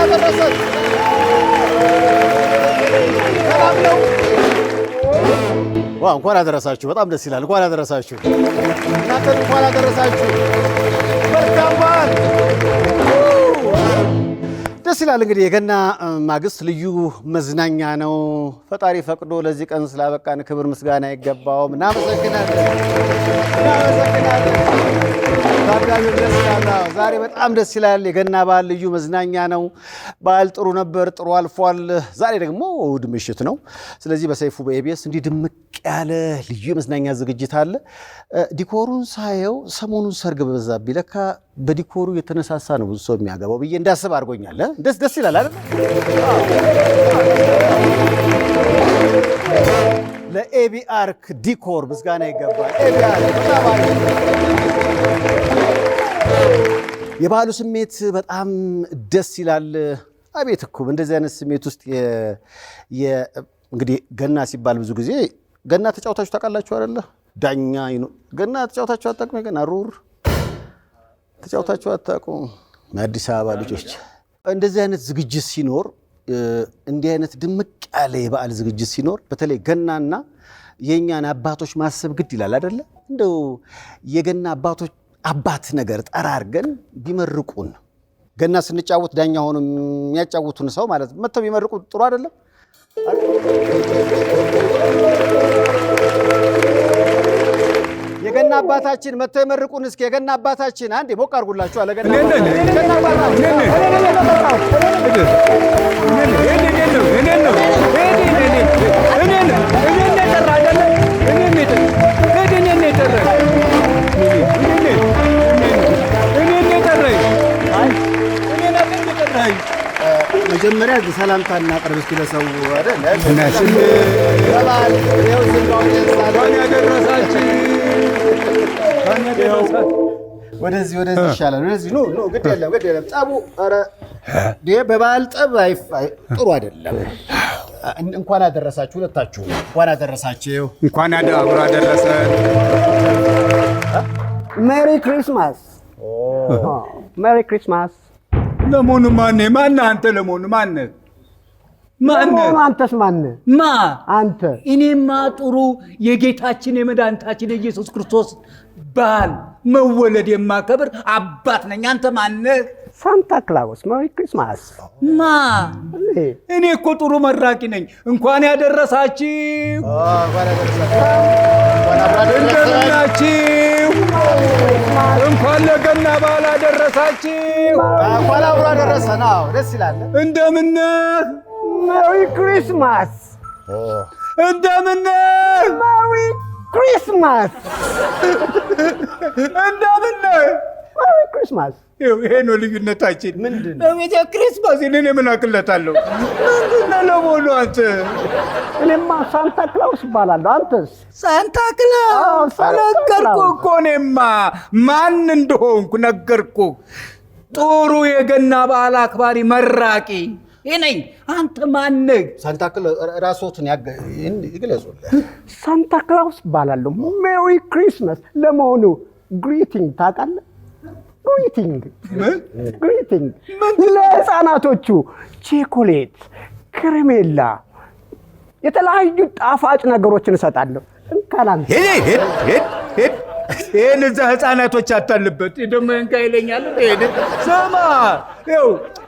አደረሰን። ሰላም ነው? ዋው እንኳን አደረሳችሁ። በጣም ደስ ይላል። እንኳን አደረሳችሁ። እናንተን እንኳን አደረሳችሁ። መልካም በዓል። ደስ ይላል። እንግዲህ የገና ማግስት ልዩ መዝናኛ ነው። ፈጣሪ ፈቅዶ ለዚህ ቀን ስላበቃን ክብር ምስጋና ይገባውም። እናመሰግናለን። ታዳሚው ደስ ይላል። ዛሬ በጣም ደስ ይላል። የገና በዓል ልዩ መዝናኛ ነው። በዓል ጥሩ ነበር፣ ጥሩ አልፏል። ዛሬ ደግሞ እሑድ ምሽት ነው። ስለዚህ በሰይፉ በኢቢኤስ እንዲህ ድምቅ ያለ ልዩ የመዝናኛ ዝግጅት አለ። ዲኮሩን ሳየው ሰሞኑን ሰርግ በበዛብኝ ለካ በዲኮሩ የተነሳሳ ነው ብዙ ሰው የሚያገባው ብዬ እንዳስብ አድርጎኛል። ደስ ይላል አይደል? ለኤቢአርክ ዲኮር ምስጋና ይገባል። ኤቢአርክ የበዓሉ ስሜት በጣም ደስ ይላል። አቤት እኮ እንደዚህ አይነት ስሜት ውስጥ እንግዲህ ገና ሲባል ብዙ ጊዜ ገና ተጫውታችሁ ታውቃላችሁ አይደለ? ዳኛ ገና ተጫውታችሁ አታውቁም? ገና ሩር ተጫውታችሁ አታውቁም? አዲስ አበባ ልጆች እንደዚህ አይነት ዝግጅት ሲኖር እንዲህ አይነት ድምቅ ያለ የበዓል ዝግጅት ሲኖር በተለይ ገናና የኛን አባቶች ማሰብ ግድ ይላል አይደለ? እንደው የገና አባት ነገር ጠራርገን ቢመርቁን ገና ስንጫወት ዳኛ ሆኖ የሚያጫውቱን ሰው ማለት መተው ቢመርቁ ጥሩ አይደለም? የገና አባታችን መተው ይመርቁን። እስኪ የገና አባታችን አንዴ ሞቅ አድርጉላችሁ አለ ገና መጀመሪያ ሰላምታ እናቅርብ እስኪ ለሰው አይደል? ወደዚህ ይሻላል። ወደዚህ ኖ ግድ የለም ጠቡ። ኧረ በበዓል ጠብ ጥሩ አይደለም። እንኳን አደረሳችሁ ሁለታችሁ። እንኳን አደረሳችሁ። እንኳን አብሮ አደረሰን። ሜሪ ክሪስማስ። ሜሪ ክሪስማስ። ለመሆኑ ማነህ አንተ? ለመሆኑ ማነህ? አንተስ ማነህ? አንተ። እኔማ ጥሩ የጌታችን የመድኃኒታችን የኢየሱስ ክርስቶስ በዓል መወለድ የማከብር አባት ነኝ። አንተ ማነህ? ሳንታ ክላውስ። ሜሪ ክሪስማስ። እኔ እኮ ጥሩ መራቂ ነኝ። እንኳን ያደረሳችሁ። እንደምናችሁ? እንኳን ለገና በዓል አደረሳችሁ። እንኳን አብሮ አደረሰን። ደስ ይላል። እንደምነህ? ሜሪ ክሪስማስ። እንደምነህ? ሜሪ ክሪስማስ። እንደምነህ? ሜሪ ክሪስማስ። ይሄ ነው ልዩነታችን። ምንድን ነው? ቤተ ክሪስማስ እኔ ምን አቅለታለሁ? ምንድን ነው ለመሆኑ አንተ? እኔማ ሳንታ ክላውስ እባላለሁ። አንተስ? ሳንታ ክላውስ። ነገርኩህ እኮ እኔማ ማን እንደሆንኩ ነገርኩህ። ጥሩ የገና በዓል አክባሪ መራቂ ነኝ። አንተ ማነህ? ሳንታ ክላውስ ራስዎትን ይግለጹልህ። ሳንታ ክላውስ እባላለሁ። ሜሪ ክሪስማስ። ለመሆኑ ግሪቲንግ ታውቃለህ? ግሪቲንግ ለህፃናቶቹ ቼኮሌት፣ ከረሜላ፣ የተለያዩ ጣፋጭ ነገሮችን እሰጣለሁ። እንካላን ይሄን እዛ ህፃናቶች አታልበት ደግሞ እንካ ይለኛል። ስማ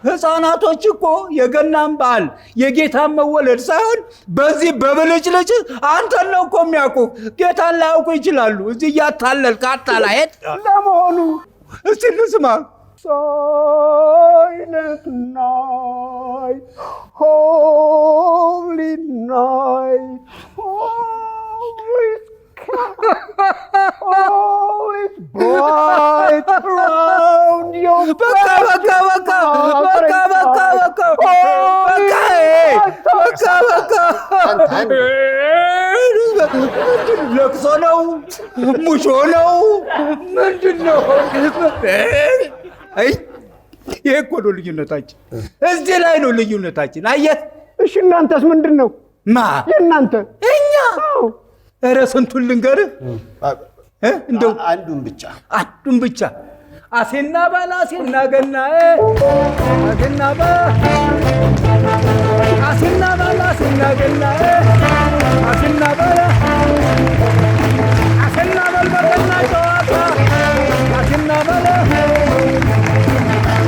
ህፃናቶች እኮ የገናን በዓል የጌታን መወለድ ሳይሆን በዚህ በብልጭልጭ አንተን ነው እኮ የሚያውቁ። ጌታን ላያውቁ ይችላሉ። እዚህ እያታለልክ አታላሄድ። ለመሆኑ እስቲ እንስማ። Silent night, holy night, holy all is bright around your ለቅሶ ነው? ሙሾ ነው? ምንድን ነው? ይሄ እኮ ነው ልዩነታችን። እዚህ ላይ ነው ልዩነታችን። አየህ? እሺ እናንተስ ምንድን ነው? የእናንተ እኛ ኧረ ስንቱን ልንገርህ? እንደው አንዱን ብቻ አሴና ባላ አሴና ገናዬ አሴና ባላ አሴና ባላ አሴና ገናዬ አሴና ባላ አሴና በልበልና ጨዋታ አሴና ባላ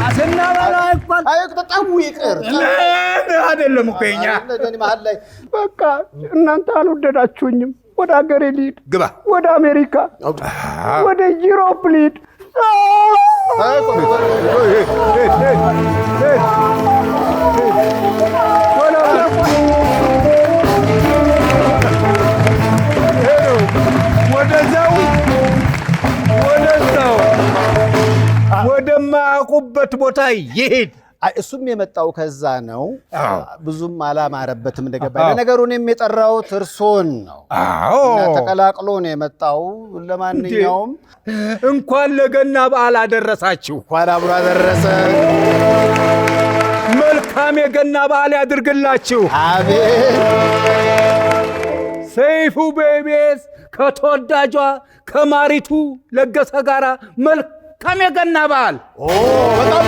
አሴና ባላ ይባል አይ በጣም ይቅር አይደለም እኮ የኛ መሀል ላይ በቃ እናንተ አልወደዳችሁኝም። ወደ ሀገሬ ልሂድ፣ ግባ ወደ አሜሪካ፣ ወደ ዩሮፕ ልሂድ። ወደማያውቁበት ቦታ ይሄድ። እሱም የመጣው ከዛ ነው። ብዙም አላማረበትም እንደገባ። ለነገሩ እኔም የጠራሁት እርሶን ነው። እና ተቀላቅሎ ነው የመጣው። ለማንኛውም እንኳን ለገና በዓል አደረሳችሁ። እንኳን አብሮ አደረሰ። መልካም የገና በዓል ያድርግላችሁ። አሜን። ሰይፉ በኢቢኤስ ከተወዳጇ ከማሪቱ ለገሰ ጋራ መልካም የገና በዓል። በጣም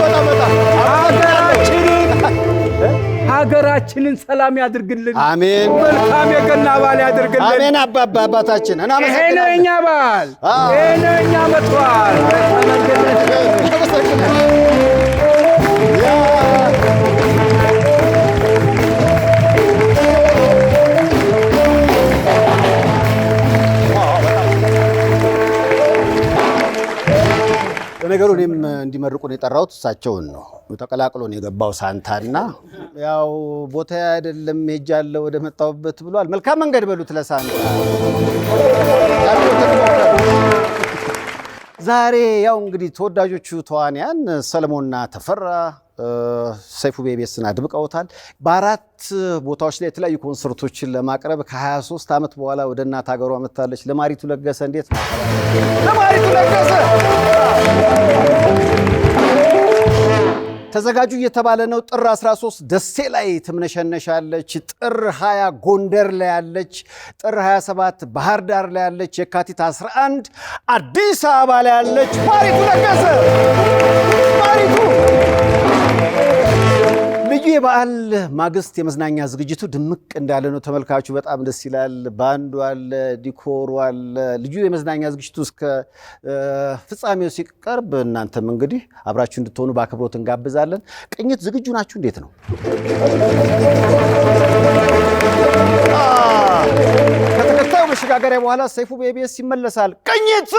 ሀገራችንን ሰላም ያድርግልን። አሜን። መልካም የገና በዓል ያድርግልን። አሜን። አባታችን ይሄ ነው የኛ በዓል፣ ይሄ ነው የኛ ዓመት በዓል። ነገሩ እኔም እንዲመርቁን የጠራሁት እሳቸውን ነው። ተቀላቅሎ ነው የገባው ሳንታና ያው ቦታ አይደለም ሄጃለሁ ወደ መጣሁበት ብሏል። መልካም መንገድ በሉት ለሳንታ። ዛሬ ያው እንግዲህ ተወዳጆቹ ተዋንያን ሰለሞንና ተፈራ ሰይፉ በኢቢኤስን አድምቀውታል። በአራት ቦታዎች ላይ የተለያዩ ኮንሰርቶችን ለማቅረብ ከ23 ዓመት በኋላ ወደ እናት ሀገሯ መጥታለች። ለማሪቱ ለገሰ እንዴት ነው? ለማሪቱ ለገሰ ተዘጋጁ እየተባለ ነው። ጥር 13 ደሴ ላይ ትምነሸነሻለች። ጥር 20 ጎንደር ላይ ያለች፣ ጥር 27 ባህር ዳር ላይ ያለች፣ የካቲት 11 አዲስ አበባ ላይ ያለች ማሪቱ ለገሰ። ማሪቱ ልዩ የበዓል ማግስት የመዝናኛ ዝግጅቱ ድምቅ እንዳለ ነው። ተመልካቹ በጣም ደስ ይላል። ባንዱ አለ፣ ዲኮሩ አለ። ልዩ የመዝናኛ ዝግጅቱ እስከ ፍጻሜው ሲቀርብ እናንተም እንግዲህ አብራችሁ እንድትሆኑ በአክብሮት እንጋብዛለን። ቅኝት ዝግጁ ናችሁ? እንዴት ነው? ከተከታዩ መሸጋገሪያ በኋላ ሰይፉ በኢቢኤስ ይመለሳል። ቅኝት